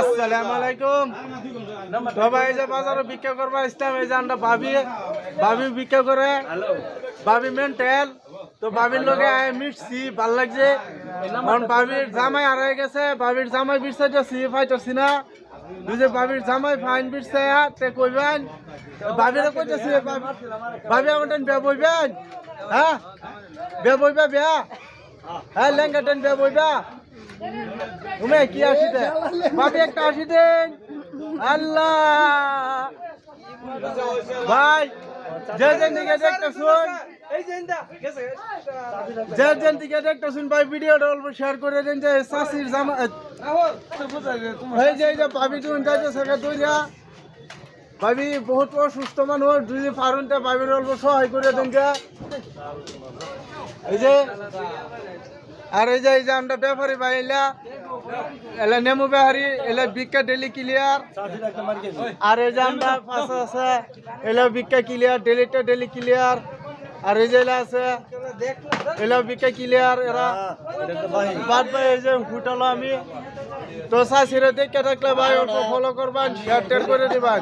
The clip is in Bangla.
আসসালামু আলাইকুম। সবাই যে বাজারে বিক্রি করবা ইসলাম এই যে আমরা ভাবি বিক্রি করে ভাবি মেন্টাল তো ভাবির লোকে মিটছি ভাল লাগছে। কারণ ভাবির জামাই হারাই গেছে, ভাবির জামাই বিরসাইতেছি ফাইতেছি না। বুঝে ভাবির জামাই ফাইন বিরছে তে কইবেন ভাবিরা কইতেছি ভাবি আমার বিয়া বইবেন। হ্যাঁ বিয়া বইবা বিয়া, হ্যাঁ লেঙ্গা টেন বিয়া বইবা তুমি কি আসি দে ভাবি একটা আসি দেন। আল্লাহ ভাই যে যেন দিকে দেখতে শুন, যে যেন দিকে দেখতে শুন ভাই ভিডিওটা অল্প শেয়ার করে দেন। যে শাশির জামা এই যে ভাবি তুমি যাইতে সেটা তুই যা ভাবি বহুত অসুস্থ মানুষ যদি পারুনটা ভাবির অল্প সহায় করে দেন। এই যে আর এই যে আমরা ব্যাপারী ভাই এলা নেমু ব্যাপারী এলা বিক্কা ডেলি ক্লিয়ার। আর এই যে আমরা পাশে আছে এলা বিক্কা ক্লিয়ার, ডেলিটা ডেলি ক্লিয়ার। আর এই যে আছে এলা বিক্কা ক্লিয়ার। এরা বাদ ভাই এই যে হুটালো আমি তো শাশিরে দেখে থাকলে ভাই অল্প ফলো করবেন, শেয়ার টেয়ার করে দিবেন।